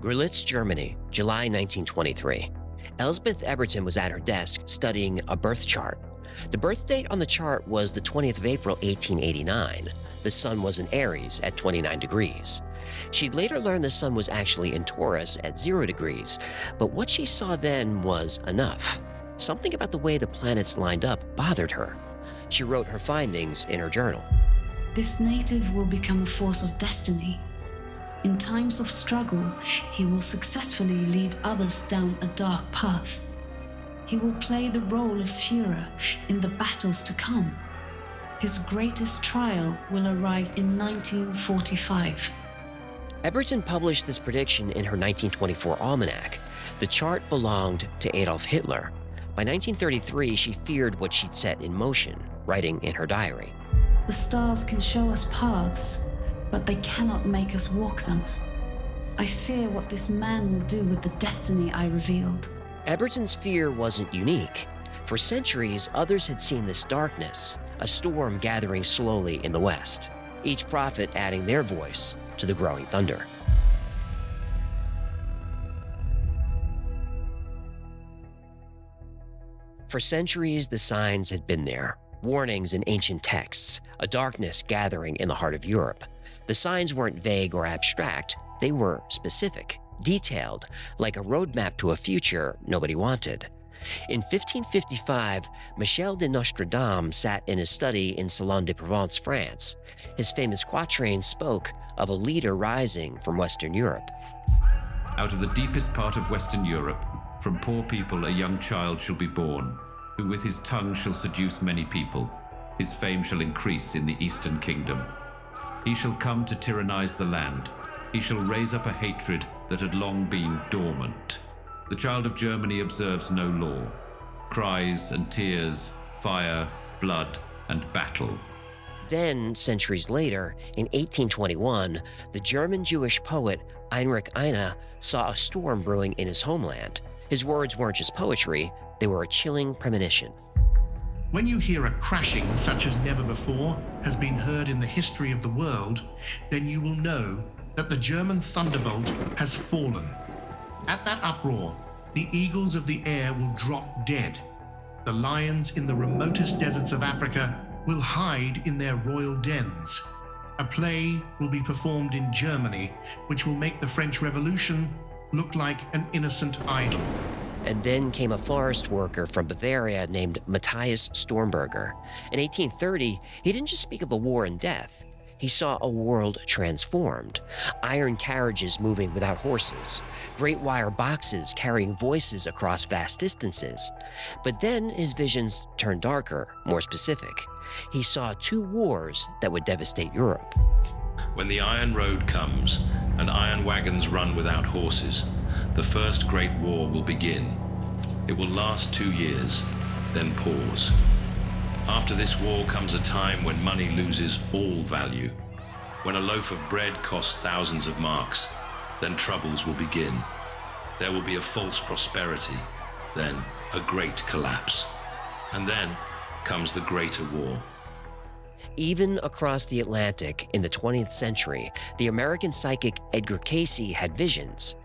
Görlitz, Germany, July 1923. Elsbeth Eberton was at her desk studying a birth chart. The birth date on the chart was the 20th of April, 1889. The sun was in Aries at 29 degrees. She'd later learned the sun was actually in Taurus at 0 degrees, but what she saw then was enough. Something about the way the planets lined up bothered her. She wrote her findings in her journal. This native will become a force of destiny. In times of struggle, he will successfully lead others down a dark path. He will play the role of Führer in the battles to come. His greatest trial will arrive in 1945. Eberton published this prediction in her 1924 almanac. The chart belonged to Adolf Hitler. By 1933, she feared what she'd set in motion, writing in her diary. The stars can show us paths, but they cannot make us walk them. I fear what this man will do with the destiny I revealed. Eberton's fear wasn't unique. For centuries, others had seen this darkness, a storm gathering slowly in the west, each prophet adding their voice to the growing thunder. For centuries, the signs had been there, warnings in ancient texts, a darkness gathering in the heart of Europe. The signs weren't vague or abstract, they were specific, detailed, like a roadmap to a future nobody wanted. In 1555, Michel de Nostradame sat in his study in Salon de Provence, France. His famous quatrain spoke of a leader rising from Western Europe. Out of the deepest part of Western Europe, from poor people a young child shall be born, who with his tongue shall seduce many people. His fame shall increase in the Eastern Kingdom. He shall come to tyrannize the land. He shall raise up a hatred that had long been dormant. The child of Germany observes no law. Cries and tears, fire, blood, and battle. Then, centuries later, in 1821, the German Jewish poet Heinrich Heine saw a storm brewing in his homeland. His words weren't just poetry, they were a chilling premonition. When you hear a crashing such as never before has been heard in the history of the world, then you will know that the German thunderbolt has fallen. At that uproar, the eagles of the air will drop dead. The lions in the remotest deserts of Africa will hide in their royal dens. A play will be performed in Germany, which will make the French Revolution look like an innocent idol. And then came a forest worker from Bavaria named Matthias Stormberger. In 1830, he didn't just speak of a war and death. He saw a world transformed. Iron carriages moving without horses. Great wire boxes carrying voices across vast distances. But then his visions turned darker, more specific. He saw 2 wars that would devastate Europe. When the Iron Road comes, and iron wagons run without horses, the first great war will begin. It will last 2 years, then pause. After this war comes a time when money loses all value. When a loaf of bread costs thousands of marks, then troubles will begin. There will be a false prosperity, then a great collapse. And then comes the greater war. Even across the Atlantic in the 20th century, the American psychic Edgar Cayce had visions.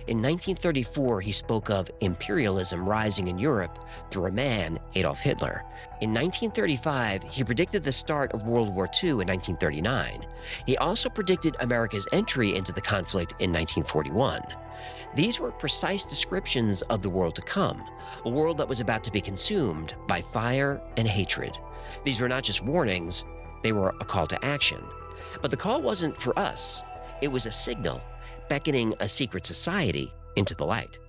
In 1934, he spoke of imperialism rising in Europe through a man, Adolf Hitler. In 1935, he predicted the start of World War II in 1939. He also predicted America's entry into the conflict in 1941. These were precise descriptions of the world to come, a world that was about to be consumed by fire and hatred. These were not just warnings, they were a call to action. But the call wasn't for us. It was a signal, beckoning a secret society into the light.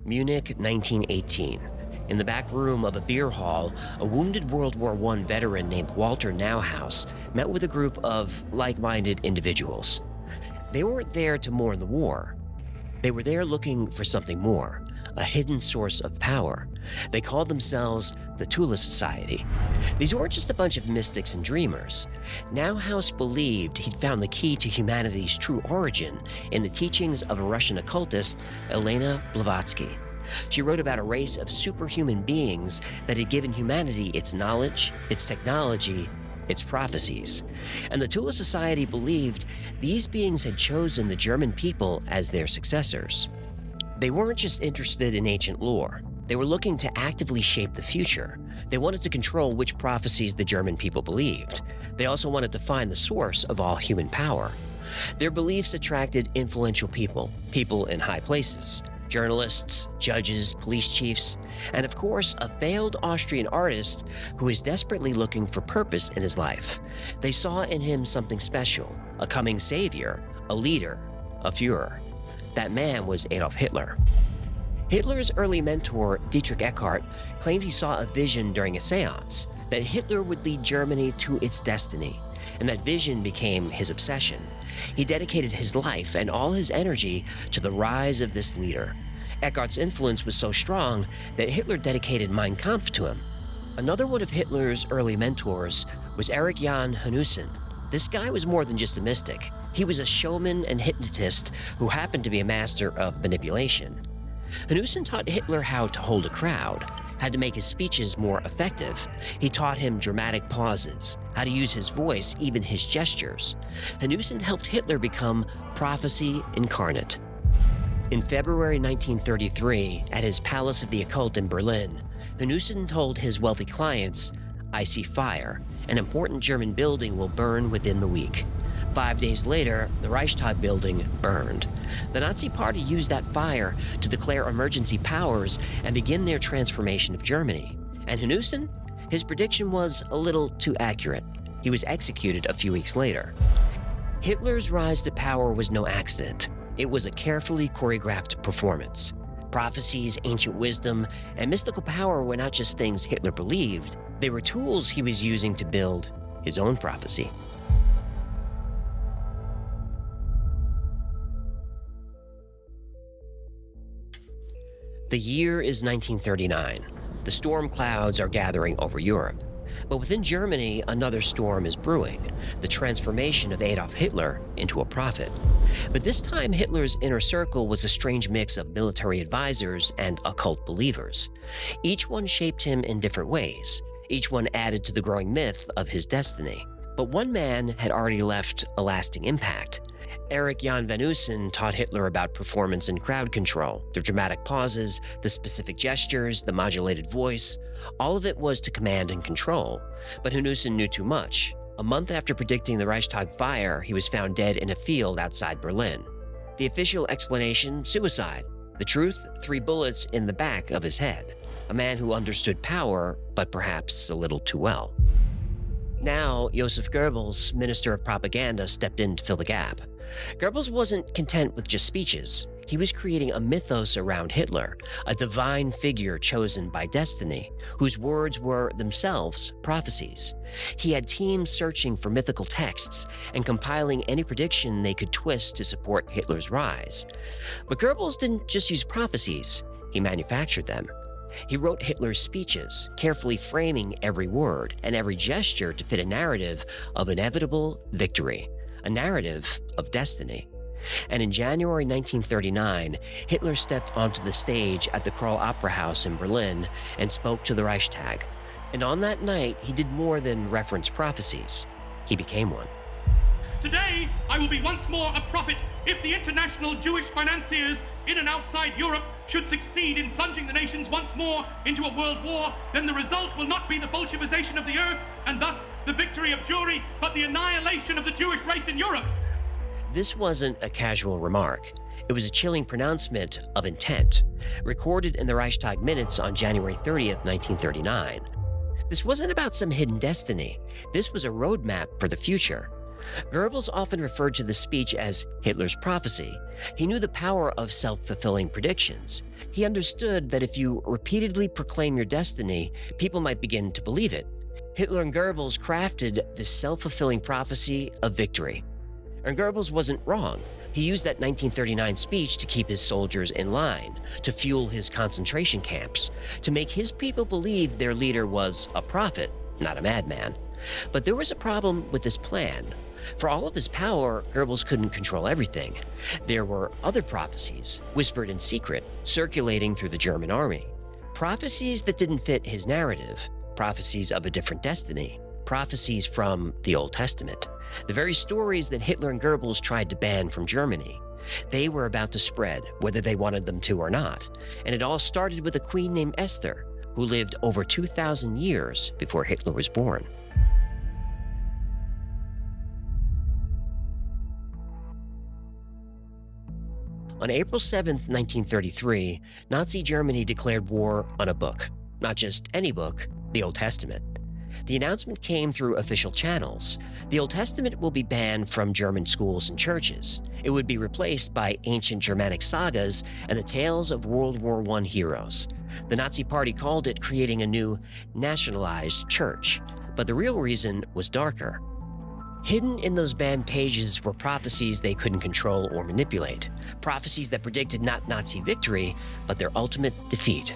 Munich, 1918. In the back room of a beer hall, a wounded World War I veteran named Walter Nauhaus met with a group of like-minded individuals. They weren't there to mourn the war. They were there looking for something more, a hidden source of power. They called themselves the Tula Society. These weren't just a bunch of mystics and dreamers. Nauhaus believed he'd found the key to humanity's true origin in the teachings of a Russian occultist, Elena Blavatsky. She wrote about a race of superhuman beings that had given humanity its knowledge, its technology, its prophecies. And the Tula Society believed these beings had chosen the German people as their successors. They weren't just interested in ancient lore. They were looking to actively shape the future. They wanted to control which prophecies the German people believed. They also wanted to find the source of all human power. Their beliefs attracted influential people in high places, journalists, judges, police chiefs, and of course, a failed Austrian artist who was desperately looking for purpose in his life. They saw in him something special, a coming savior, a leader, a Führer. That man was Adolf Hitler. Hitler's early mentor, Dietrich Eckart, claimed he saw a vision during a seance that Hitler would lead Germany to its destiny, and that vision became his obsession. He dedicated his life and all his energy to the rise of this leader. Eckart's influence was so strong that Hitler dedicated Mein Kampf to him. Another one of Hitler's early mentors was Erich Jan Hanussen. This guy was more than just a mystic. He was a showman and hypnotist who happened to be a master of manipulation. Hanussen taught Hitler how to hold a crowd, how to make his speeches more effective. He taught him dramatic pauses, how to use his voice, even his gestures. Hanussen helped Hitler become prophecy incarnate. In February 1933, at his Palace of the Occult in Berlin, Hanussen told his wealthy clients, "I see fire. An important German building will burn within the week." 5 days later, the Reichstag building burned. The Nazi Party used that fire to declare emergency powers and begin their transformation of Germany. And Hanussen? His prediction was a little too accurate. He was executed a few weeks later. Hitler's rise to power was no accident. It was a carefully choreographed performance. Prophecies, ancient wisdom, and mystical power were not just things Hitler believed. They were tools he was using to build his own prophecy. The year is 1939. The storm clouds are gathering over Europe. But within Germany, another storm is brewing, the transformation of Adolf Hitler into a prophet. But this time, Hitler's inner circle was a strange mix of military advisors and occult believers. Each one shaped him in different ways. Each one added to the growing myth of his destiny. But one man had already left a lasting impact. Erich Jan Hanussen taught Hitler about performance and crowd control, the dramatic pauses, the specific gestures, the modulated voice. All of it was to command and control. But Hanussen knew too much. A month after predicting the Reichstag fire, he was found dead in a field outside Berlin. The official explanation, suicide. The truth, 3 bullets in the back of his head. A man who understood power, but perhaps a little too well. Now, Joseph Goebbels, Minister of Propaganda, stepped in to fill the gap. Goebbels wasn't content with just speeches. He was creating a mythos around Hitler, a divine figure chosen by destiny, whose words were themselves prophecies. He had teams searching for mythical texts and compiling any prediction they could twist to support Hitler's rise. But Goebbels didn't just use prophecies, he manufactured them. He wrote Hitler's speeches, carefully framing every word and every gesture to fit a narrative of inevitable victory, a narrative of destiny. And in January 1939, Hitler stepped onto the stage at the Kroll Opera House in Berlin and spoke to the Reichstag. And on that night, he did more than reference prophecies. He became one. Today, I will be once more a prophet if the international Jewish financiers in and outside Europe should succeed in plunging the nations once more into a world war, then the result will not be the Bolshevization of the earth and thus the victory of Jewry, but the annihilation of the Jewish race in Europe. This wasn't a casual remark. It was a chilling pronouncement of intent, recorded in the Reichstag minutes on January 30th, 1939. This wasn't about some hidden destiny. This was a roadmap for the future. Goebbels often referred to the speech as Hitler's prophecy. He knew the power of self-fulfilling predictions. He understood that if you repeatedly proclaim your destiny, people might begin to believe it. Hitler and Goebbels crafted this self-fulfilling prophecy of victory. And Goebbels wasn't wrong. He used that 1939 speech to keep his soldiers in line, to fuel his concentration camps, to make his people believe their leader was a prophet, not a madman. But there was a problem with this plan. For all of his power, Goebbels couldn't control everything. There were other prophecies, whispered in secret, circulating through the German army. Prophecies that didn't fit his narrative, prophecies of a different destiny. prophecies from the Old Testament, the very stories that Hitler and Goebbels tried to ban from Germany. They were about to spread, whether they wanted them to or not, and it all started with a queen named Esther, who lived over 2,000 years before Hitler was born. On April 7, 1933, Nazi Germany declared war on a book. Not just any book, the Old Testament. The announcement came through official channels. The Old Testament will be banned from German schools and churches. It would be replaced by ancient Germanic sagas and the tales of World War I heroes. The Nazi Party called it creating a new nationalized church, but the real reason was darker. Hidden in those banned pages were prophecies they couldn't control or manipulate, prophecies that predicted not Nazi victory, but their ultimate defeat.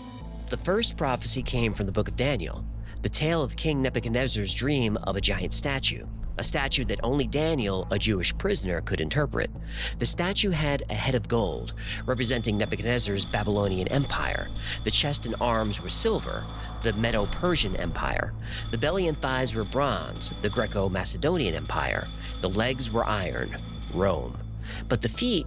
The first prophecy came from the book of Daniel, the tale of King Nebuchadnezzar's dream of a giant statue, a statue that only Daniel, a Jewish prisoner, could interpret. The statue had a head of gold, representing Nebuchadnezzar's Babylonian Empire. The chest and arms were silver, the Medo-Persian Empire. The belly and thighs were bronze, the Greco-Macedonian Empire. The legs were iron, Rome. But the feet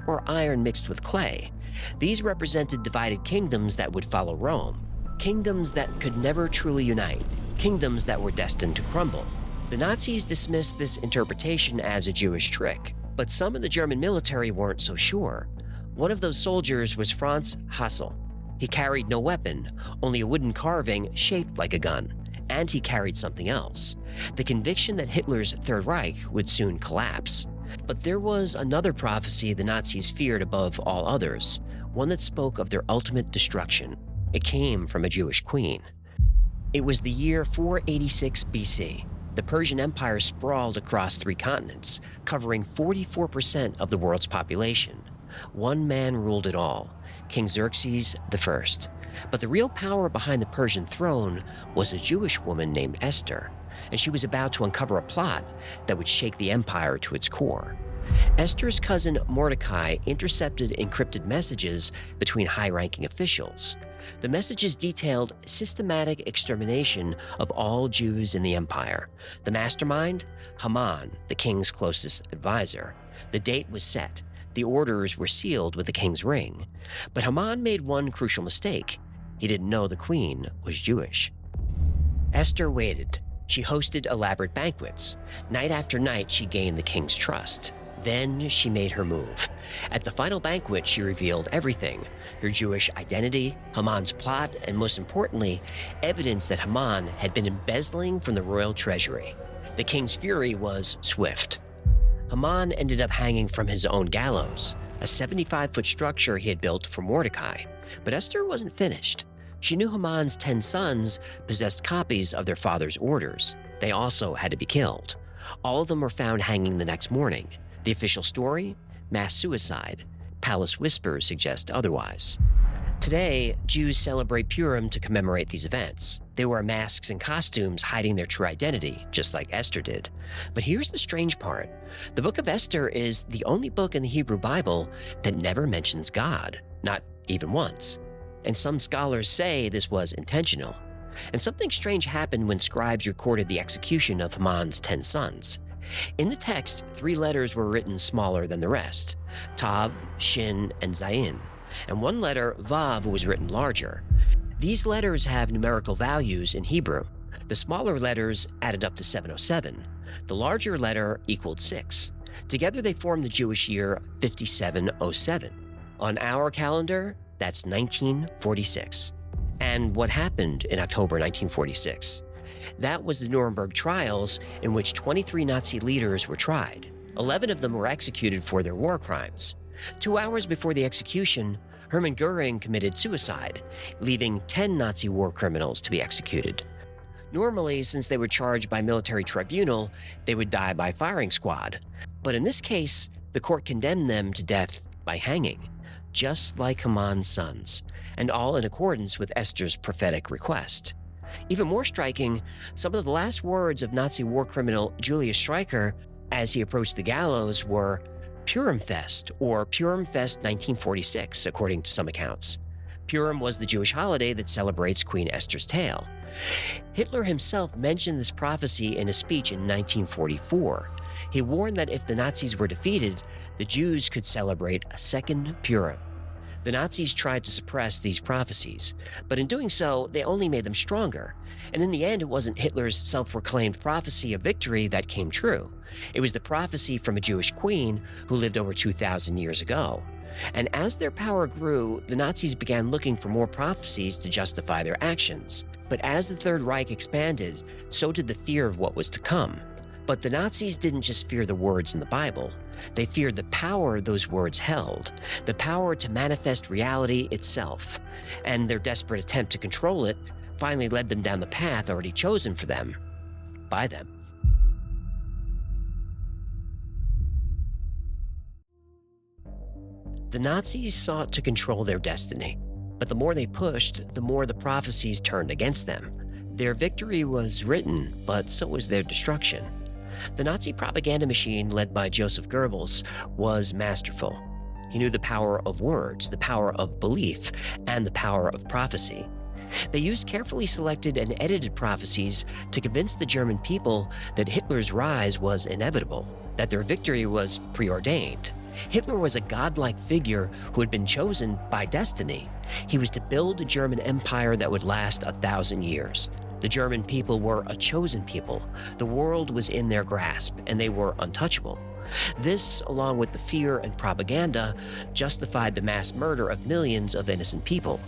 were iron mixed with clay. These represented divided kingdoms that would follow Rome. Kingdoms that could never truly unite, kingdoms that were destined to crumble. The Nazis dismissed this interpretation as a Jewish trick, but some in the German military weren't so sure. One of those soldiers was Franz Hassel. He carried no weapon, only a wooden carving shaped like a gun, and he carried something else, the conviction that Hitler's Third Reich would soon collapse. But there was another prophecy the Nazis feared above all others, one that spoke of their ultimate destruction. It came from a Jewish queen. It was the year 486 BC. The Persian Empire sprawled across 3 continents, covering 44% of the world's population. One man ruled it all, King Xerxes I. But the real power behind the Persian throne was a Jewish woman named Esther, and she was about to uncover a plot that would shake the empire to its core. Esther's cousin Mordecai intercepted encrypted messages between high-ranking officials. The messages detailed systematic extermination of all Jews in the empire. The mastermind? Haman, the king's closest advisor. The date was set. The orders were sealed with the king's ring. But Haman made one crucial mistake. He didn't know the queen was Jewish. Esther waited. She hosted elaborate banquets. Night after night, she gained the king's trust. Then she made her move. At the final banquet, she revealed everything: her Jewish identity, Haman's plot, and most importantly, evidence that Haman had been embezzling from the royal treasury. The king's fury was swift. Haman ended up hanging from his own gallows, a 75-foot structure he had built for Mordecai. But Esther wasn't finished. She knew Haman's 10 sons possessed copies of their father's orders. They also had to be killed. All of them were found hanging the next morning. The official story? Mass suicide. Palace whispers suggest otherwise. Today, Jews celebrate Purim to commemorate these events. They wear masks and costumes hiding their true identity, just like Esther did. But here's the strange part. The book of Esther is the only book in the Hebrew Bible that never mentions God, not even once. And some scholars say this was intentional. And something strange happened when scribes recorded the execution of Haman's 10 sons. In the text, 3 letters were written smaller than the rest: Tav, Shin, and Zayin, and 1 letter, Vav, was written larger. These letters have numerical values in Hebrew. The smaller letters added up to 707. The larger letter equaled 6. Together they form the Jewish year 5707. On our calendar, that's 1946. And what happened in October 1946? That was the Nuremberg trials, in which 23 Nazi leaders were tried. 11 of them were executed for their war crimes. 2 hours before the execution, Hermann Goering committed suicide, leaving 10 Nazi war criminals to be executed. Normally, since they were charged by military tribunal, they would die by firing squad. But in this case, the court condemned them to death by hanging, just like Haman's sons, and all in accordance with Esther's prophetic request. Even more striking, some of the last words of Nazi war criminal Julius Streicher as he approached the gallows were Purimfest, or Purimfest 1946, according to some accounts. Purim was the Jewish holiday that celebrates Queen Esther's tale. Hitler himself mentioned this prophecy in a speech in 1944. He warned that if the Nazis were defeated, the Jews could celebrate a second Purim. The Nazis tried to suppress these prophecies, but in doing so, they only made them stronger. And in the end, it wasn't Hitler's self-proclaimed prophecy of victory that came true. It was the prophecy from a Jewish queen who lived over 2,000 years ago. And as their power grew, the Nazis began looking for more prophecies to justify their actions. But as the Third Reich expanded, so did the fear of what was to come. But the Nazis didn't just fear the words in the Bible. They feared the power those words held, the power to manifest reality itself. And their desperate attempt to control it finally led them down the path already chosen for them, by them. The Nazis sought to control their destiny, but the more they pushed, the more the prophecies turned against them. Their victory was written, but so was their destruction. The Nazi propaganda machine, led by Joseph Goebbels, was masterful. He knew the power of words, the power of belief, and the power of prophecy. They used carefully selected and edited prophecies to convince the German people that Hitler's rise was inevitable, that their victory was preordained. Hitler was a godlike figure who had been chosen by destiny. He was to build a German empire that would last 1,000 years. The German people were a chosen people. The world was in their grasp, and they were untouchable. This, along with the fear and propaganda, justified the mass murder of millions of innocent people.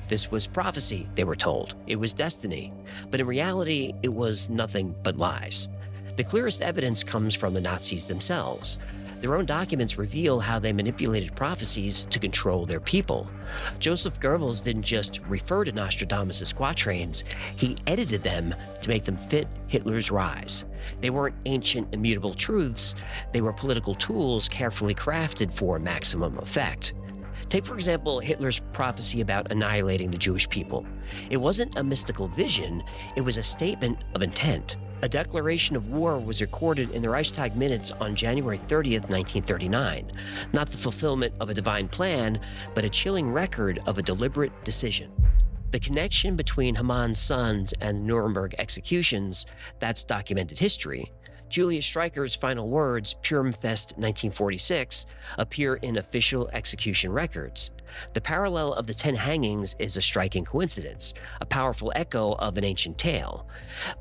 This was prophecy, they were told. It was destiny. But in reality, it was nothing but lies. The clearest evidence comes from the Nazis themselves. Their own documents reveal how they manipulated prophecies to control their people. Joseph Goebbels didn't just refer to Nostradamus' quatrains, he edited them to make them fit Hitler's rise. They weren't ancient, immutable truths, they were political tools carefully crafted for maximum effect. Take, for example, Hitler's prophecy about annihilating the Jewish people. It wasn't a mystical vision, it was a statement of intent. A declaration of war was recorded in the Reichstag minutes on January 30th, 1939. Not the fulfillment of a divine plan, but a chilling record of a deliberate decision. The connection between Haman's sons and the Nuremberg executions, that's documented history. Julius Streicher's final words, Purimfest 1946, appear in official execution records. The parallel of the 10 hangings is a striking coincidence, a powerful echo of an ancient tale.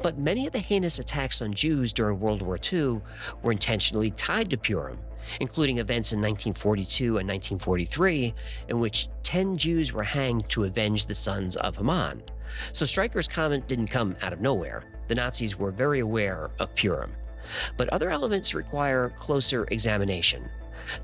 But many of the heinous attacks on Jews during World War II were intentionally tied to Purim, including events in 1942 and 1943, in which 10 Jews were hanged to avenge the sons of Haman. So Streicher's comment didn't come out of nowhere. The Nazis were very aware of Purim. But other elements require closer examination.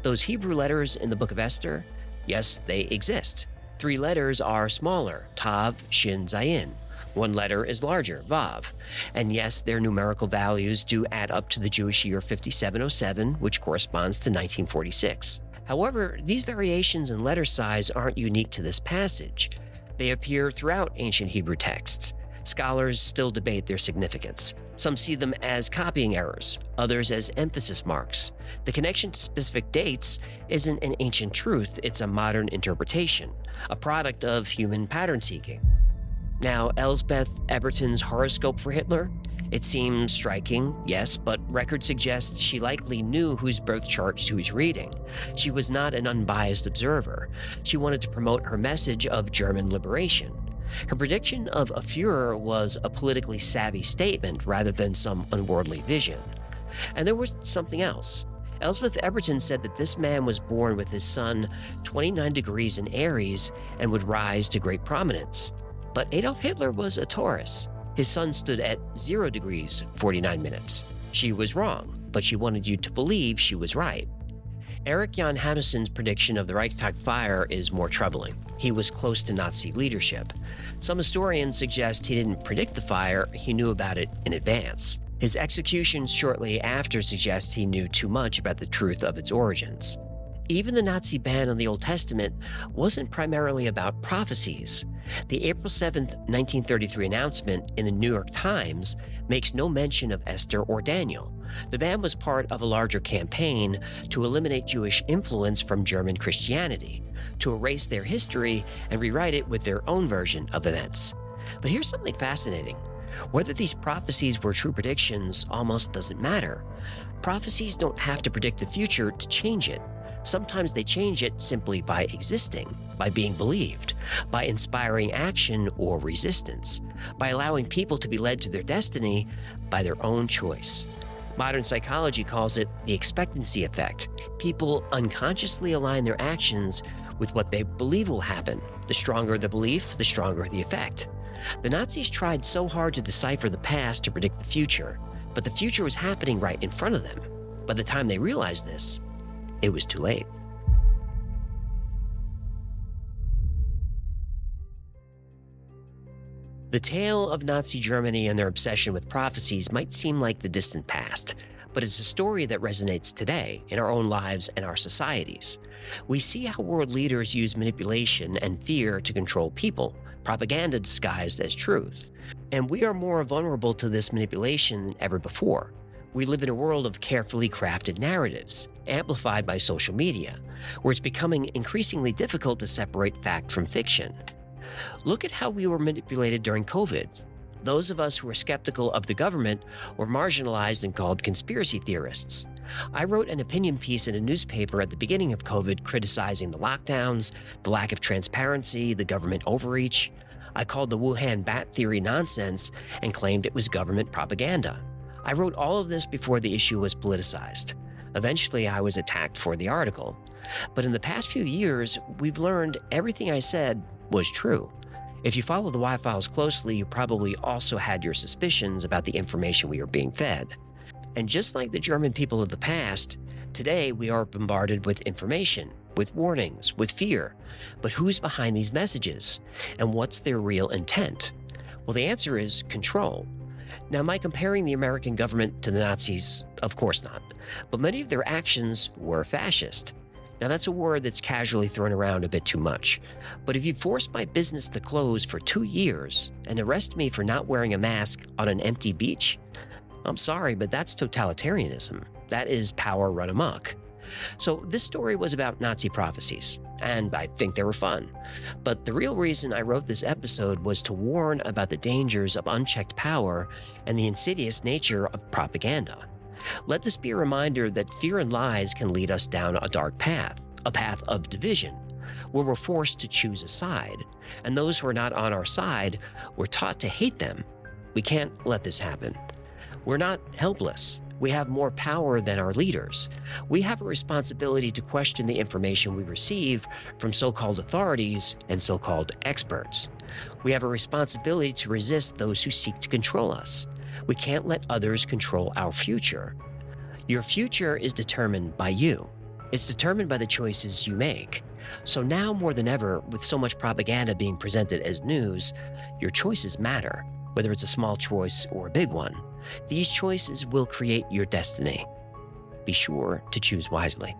Those Hebrew letters in the book of Esther, yes, they exist. 3 letters are smaller, Tav, Shin, Zayin. 1 letter is larger, Vav. And yes, their numerical values do add up to the Jewish year 5707, which corresponds to 1946. However, these variations in letter size aren't unique to this passage. They appear throughout ancient Hebrew texts. Scholars still debate their significance. Some see them as copying errors, others as emphasis marks. The connection to specific dates isn't an ancient truth, it's a modern interpretation, a product of human pattern seeking. Now, Elsbeth Eberton's horoscope for Hitler? It seems striking, yes, but record suggests she likely knew whose birth chart she was reading. She was not an unbiased observer. She wanted to promote her message of German liberation. Her prediction of a Führer was a politically savvy statement rather than some unworldly vision. And there was something else. Elsbeth Eberton said that this man was born with his sun 29 degrees in Aries and would rise to great prominence. But Adolf Hitler was a Taurus. His sun stood at 0 degrees 49 minutes. She was wrong, but she wanted you to believe she was right. Erich Jan Hanussen's prediction of the Reichstag fire is more troubling. He was close to Nazi leadership. Some historians suggest he didn't predict the fire, he knew about it in advance. His execution shortly after suggests he knew too much about the truth of its origins. Even the Nazi ban on the Old Testament wasn't primarily about prophecies. The April 7, 1933 announcement in the New York Times makes no mention of Esther or Daniel, The ban was part of a larger campaign to eliminate Jewish influence from German Christianity, to erase their history and rewrite it with their own version of events. But here's something fascinating. Whether these prophecies were true predictions almost doesn't matter. Prophecies don't have to predict the future to change it. Sometimes they change it simply by existing, by being believed, by inspiring action or resistance, by allowing people to be led to their destiny by their own choice. Modern psychology calls it the expectancy effect. People unconsciously align their actions with what they believe will happen. The stronger the belief, the stronger the effect. The Nazis tried so hard to decipher the past to predict the future, but the future was happening right in front of them. By the time they realized this, it was too late. The tale of Nazi Germany and their obsession with prophecies might seem like the distant past, but it's a story that resonates today in our own lives and our societies. We see how world leaders use manipulation and fear to control people, propaganda disguised as truth. And we are more vulnerable to this manipulation than ever before. We live in a world of carefully crafted narratives, amplified by social media, where it's becoming increasingly difficult to separate fact from fiction. Look at how we were manipulated during COVID. Those of us who were skeptical of the government were marginalized and called conspiracy theorists. I wrote an opinion piece in a newspaper at the beginning of COVID criticizing the lockdowns, the lack of transparency, the government overreach. I called the Wuhan bat theory nonsense and claimed it was government propaganda. I wrote all of this before the issue was politicized. Eventually, I was attacked for the article. But in the past few years, we've learned everything I said was true. If you follow the Y-Files closely, you probably also had your suspicions about the information we are being fed. And just like the German people of the past, today we are bombarded with information, with warnings, with fear. But who's behind these messages? And what's their real intent? Well, the answer is control. Now, am I comparing the American government to the Nazis? Of course not. But many of their actions were fascist. Now, that's a word that's casually thrown around a bit too much. But if you force my business to close for 2 years and arrest me for not wearing a mask on an empty beach, I'm sorry, but that's totalitarianism. That is power run amok. So this story was about Nazi prophecies, and I think they were fun. But the real reason I wrote this episode was to warn about the dangers of unchecked power and the insidious nature of propaganda. Let this be a reminder that fear and lies can lead us down a dark path, a path of division, where we're forced to choose a side, and those who are not on our side, we're taught to hate them. We can't let this happen. We're not helpless. We have more power than our leaders. We have a responsibility to question the information we receive from so-called authorities and so-called experts. We have a responsibility to resist those who seek to control us. We can't let others control our future. Your future is determined by you. It's determined by the choices you make. So now more than ever, with so much propaganda being presented as news, your choices matter, whether it's a small choice or a big one. These choices will create your destiny. Be sure to choose wisely.